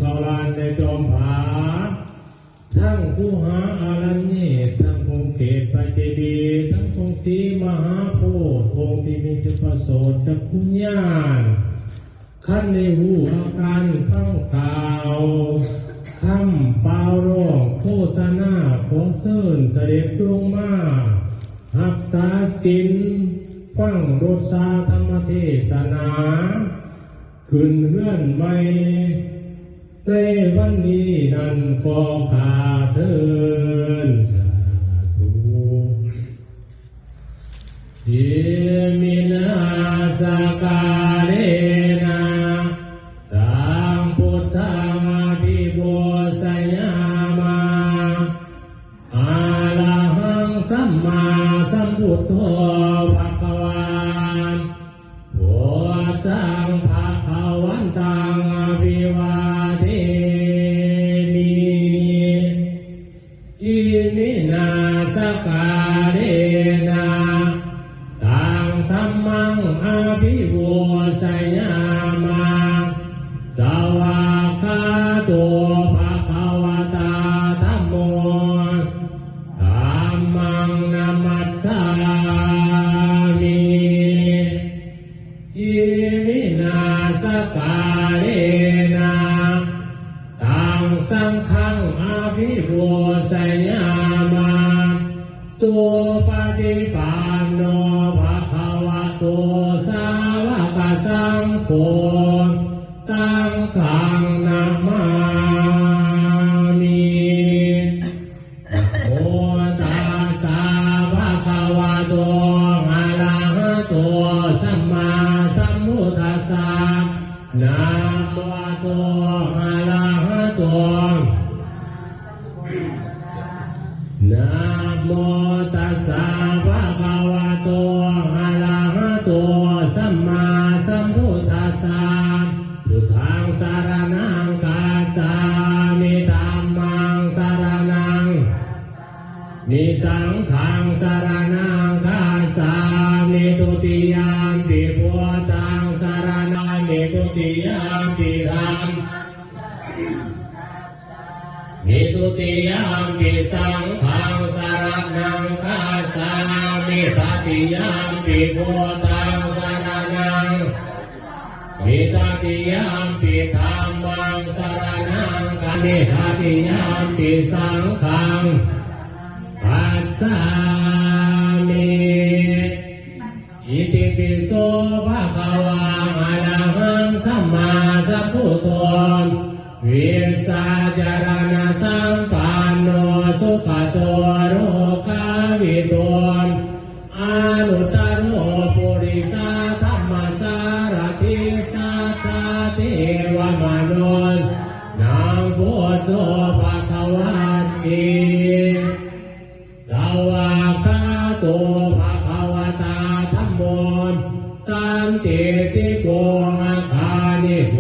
ขลานในจอมผาทั้งผู้หาอารัญเนตทั้งองค์เขตปฏิดีทั้งองค์ศรีมหาโพธิ์องค์ที่มีจุปโสตจักขุญาณขั้นในหูอาการฟังข่าวคำเปล่าร้องโฆษณาของเสิร์นเสด็จลงมารักษาศีลฟังรสาธรรมเทศนาขึ้นเฮือนใหม่ในวันนี้นั่นก็ขาเทินสาธุอิมินาสกาเลนะสัมพุทธังอภิปูชยามาอะระหังสัมมาสัมพุทโธภควาพุทธังภวันตังอภิวาเทมิอิมินาสกาเลนะตังธัมมังอภิปูชยามาสวากขาโตภควตาธัมโมธัมมังนัมมัสสามิอิมินาสกาเลนะตังสังฆังอภิปูชยามาสุปฏิปันโนภะคะวะโตสาวกสังโฆสังฆังนามามินะโมตัสสะภะคะวะโตอะระหะโตสัมมาสัมพุทธัสสะนะโมโตอะระหะโตนะโมตัสสะภะคะวะโตอะระหะโตสัมมาสัมพุทธัสสะพุทธังสรณังคัจฉามิธัมมังสรณังมิสังฆังสรณังคัจฉามิทุติยามปิพุทธังสรณังมิทุติยามปิธัมมิทุติยามปิสังฆังสรณังคัจฉามิตติยามปิพุทธังสรณังมิตติยามปิธัมมังสรณังมิตติยามปิสังฆังคัจฉามิอิติปิโสภะคะวะอะระหังสัมมาสัมพุทโธวิสสาจารณสัมปันโนสุขโตโรคาวิโตอนุตตโรปุริสาธัมมสารติสัทธาเทวมนุษย์นังพุทโธภะคะวะติสวากขาโตภะคะวตาธัมโมสันติติโกอาคานิโก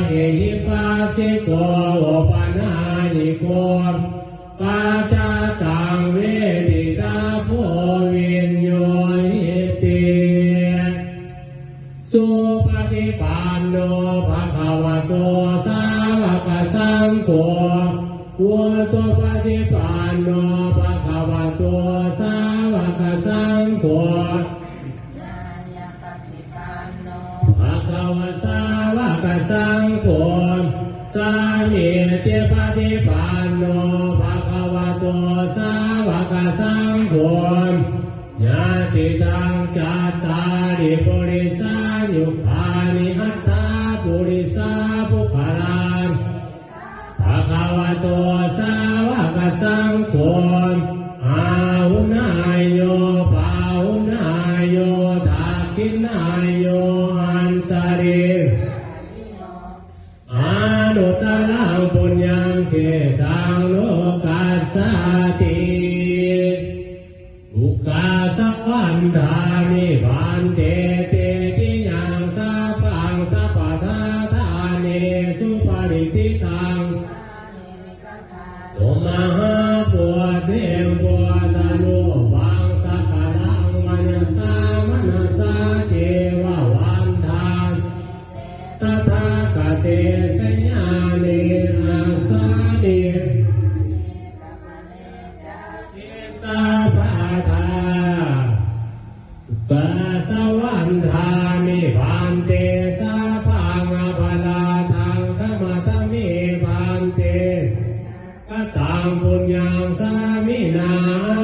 เอหิปัสสิโกโอปนาญิโกปัจจตังเวทิตาโพวิญโยหิติสุปฏิปันโนภะคะวะโตสาวกสังโฆสุปฏิปันโนภะคะวะโตสาวกสังโฆภะคะวะสาวกสังโฆสามีจิปฏิปันโนภะคะวะโตสาวกสังโฆญาติตังจัตตาริปุริสายุคานิอัตตาปุริสาภุคลาภะคะวะโตสาวกสังโฆอาหุนายโยปาหุนายโยทักขินายโยอันสริอนุตตรังปุญญังเขตังโลกัสสติอุกาสัพพันธานิพันเตเตติยังสัพพังสัพพะทาทาเนสุปริติตังโตมหาปุถเทวปุถะโนวังสักขังมยสามนัสสะเทววันทานตถาคเตสญาเน งปุญญังสามินา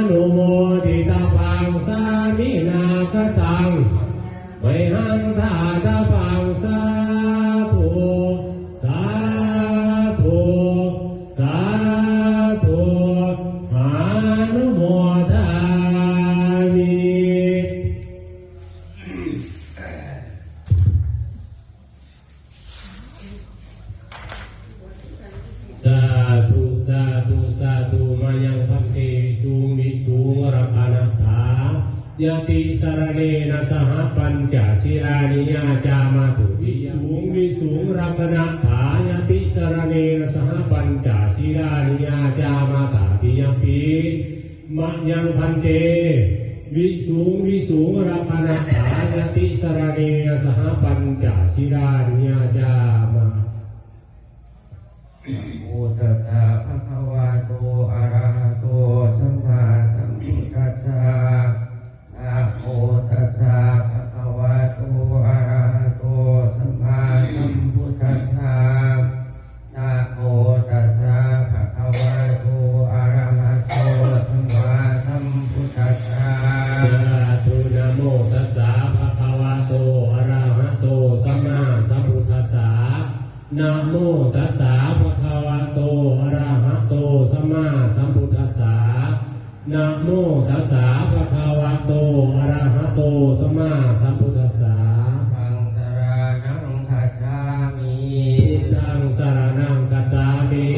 นุโมทิตาพังสามินาคตังไมหังทาตาพังสาธุสาธุสาธุอนุโมทามิ สาธุสาธุสาธุมายังพันเตวิสุงรักนัตถายติสรเนนะสหปัญจศีรานิยาจามาตุวิสุงรักนัตถายติสรเนนะสหปัญจศีรานิยาจามาตาติยปีมายังพันเตวิสุงรักนัตถายติสรเนนะสหปัญจศีรานิยาจามาพุทธัสสะภะคะวะโตอะระหะโตสัมมาสัมพุทธัสสะนะโมตัสสะภะคะวะโตอะระหะโตสัมมาสัมพุทธัสสะนะโมตัสสะภะคะวะโตอะระหะโตสัมมาสัมพุทธัสสะสาธุนะโมตัสสะภะคะวะโตอะระหะโตสัมมาสัมพุทธัสสะนะโมตัสสะภะคะวะโตอะระหะโตสัมมาสัมพุทธัสสะนะโมตัสสะภะคะวะโตอะระหะโตสัมมาสัมพุทธัสสะธังสรณังคัจฉามิพุทธังสรณังคัจฉามิ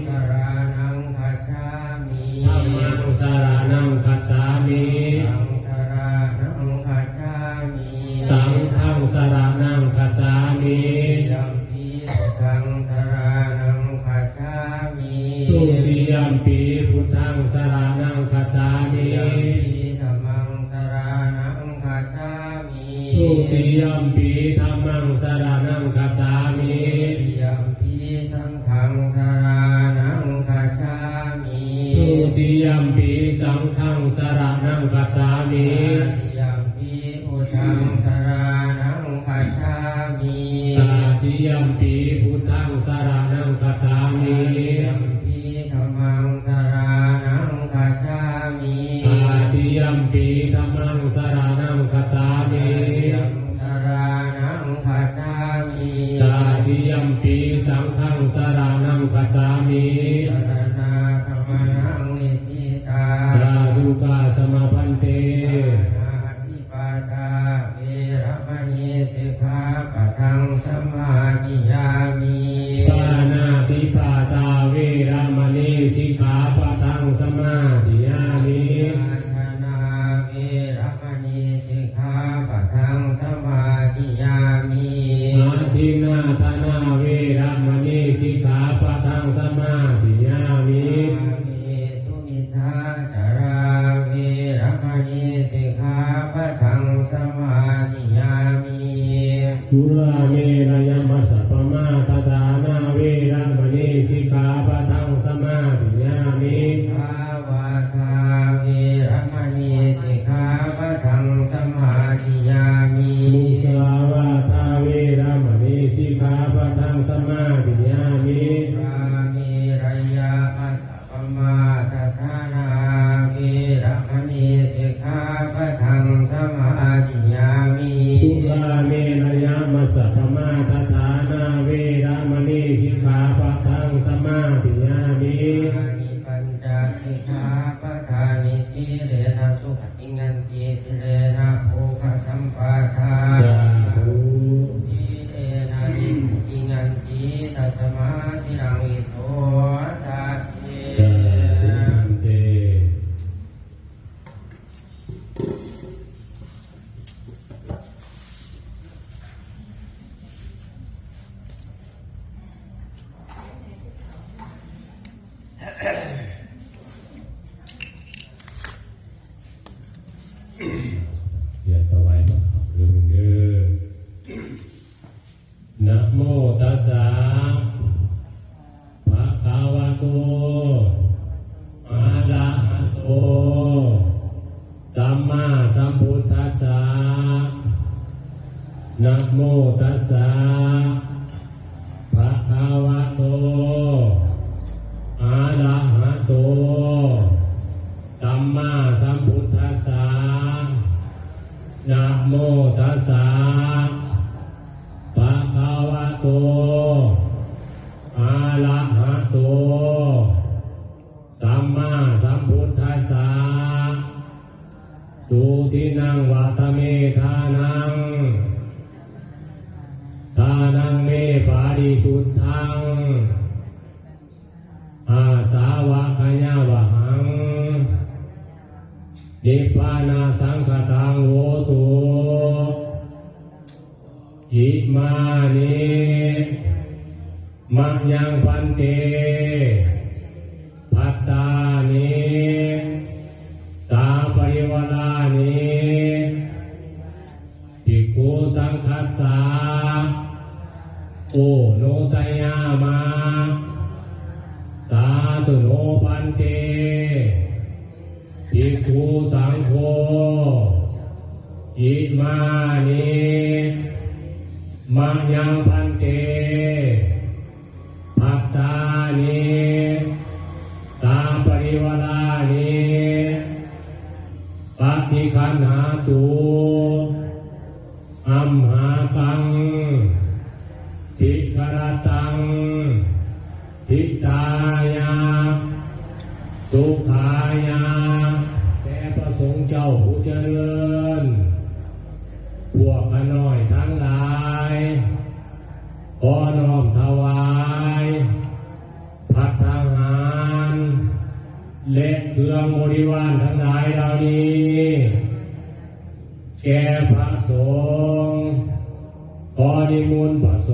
สรณังคัจฉามิ ธัมมังสรณังคัจฉามิ สังฆังสรณังคัจฉามิ สังฆังสรณังคัจฉามิยัมปิพุทธังสรณังคัจฉามิ ตุติยัมปีพุทธังสรณังคัจฉามิ ยัมปิธัมมังสรณังคัจฉามิ ตุติยัมปีธัมมังสรณังคัจฉามิ ยัมปิสังฆังสรณังคัจฉามิ ตุติยัมปีสังฆังสรณังคัจฉามิ ยัมปิพุทธังสรณังคัจฉามิ ตาติยัมปีพุทธังสรณังคัจฉามิ ยัมปิธัมมังสรณังคัจฉามิ ตาติยัมปีธัมมังสรณังคัจฉามิ ยัมสรณังคัจฉามิ ตาติยัมปีสังฆังสรณังคัจฉามิ สรณาคัมนังนิสิตา สาธุกาสมาพันเต นาทิปาตาเวรมณีสิกขาปะทังสมาธิยามิ ปานาติปาตาเวรมณีสิกขาปะทังสมาธิยามิ อาทานาเวรมณีสิกขาปะทังสมาธิยามิ อาทินนาธนาเวรมณีสิกขาปะทังสมาธิยามิ อามิสุมิชาจาราเวรมณีสิกขาปะทังสมาธิยามิ สุราเมรยมัสสะปมาตตานาเวรมณีสิกขาปะทังสมาธิยามิ ภาวะทาเวรมณีสิกขาปะทังสมาธิยามิ มุสาวาทาเวรมณีสิกขาปะทังสมาธิยามิ รามิรยามัสสะปมาทฐานาเวรมณีสิกขาปะทังสมาธิยามิ สุราเมรยมัสสะปมาตตานาเวรมณีสิกขาปะทังสมาธิยามิ อานิปัญจสิกขาปะทานิสีเลนะสุขติงันติสิเลนะโภคสัมปะทา สาธุ สีเลนะนิพุติงันติตัสมาธิรังวิโสทัพเพ สาธุอันเต อย่าถวายบังคับเรื่องเด้อนะโมตัสสะภะคะวะโตอะระหะโตสัมมาสัมพุทธัสสะนะโมตัสสะภะคะวะโตอะระหะโต โตสัมมาสัมพุทธัสสะทุตินังวัตเมธานังทานังเมปาริสุทธังอาสาวะขยาวะหังนิพพานาสังฆตังโหตุอิมานิมัจยังพันเตภัตตานิสาปริวารานิภิกขุสังคัสสะโอโนสัยยามาสาธุโนพันเตภิกขุสังโฆอิมานิมัจยังพันเตภัตตานิสาปริวารานิปฏิคันหาตุอัมหากังทิกรตังทิตายาสุขายาแต่ประสงค์เจ้าผู้เจริญพวกขน้อยทั้งหลายขอน้อมถวายภัตตาหารและเครื่องบริวารทั้งหลายเหล่านี้แก่พระสงฆ์ขอนิมนต์พระส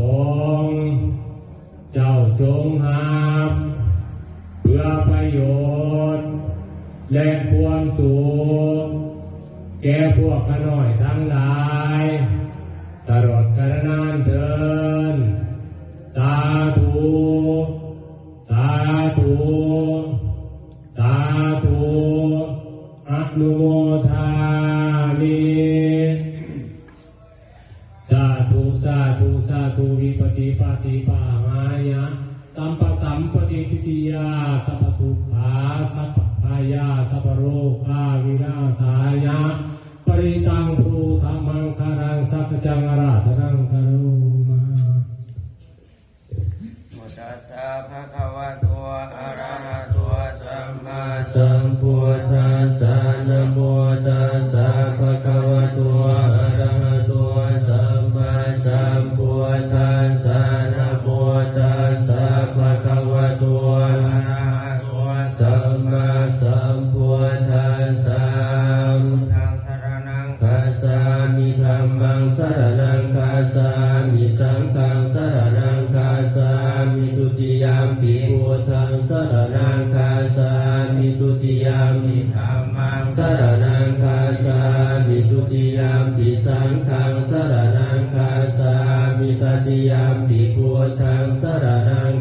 งฆ์เจ้าจงรับเพื่อประโยชน์และความสุขแก่พวกขน้อยทั้งหลายตลอดกาลนานเถิดสาธุสาธุสาธุอนุโมทามิสาธุสาธุสาธุวิปติปฏิปหายะสัมปสัมปติปิติยาสัพพทุกขาสัพพพายาสัพพโรคาวินาศายะปริตังภูธรรมังคารังสัพพจังอาราธนังกรุมา โมตัสสะภะคะวะโตอะระหะโตสัมมาสัมพุทธัสสะนะโมตัสสะภะคะวะโตอะระหะโตสัมมาสัมพุทธัสสะนะโมตัสสะภะคะวะโตอะระหะโตสัมมาสัมพุทธัสสะธังสรณังคัจฉามิธัมมังสรณังคัจฉามิสังฆังสรณังคัจฉามิทุติยามปิพุทธังสรณังคัจฉามิทุติยามปิธัมมังสรณังคัจฉามิทุติยามปิสังฆังสรณังคัจฉามิตติยามปิพุทธังสรณัง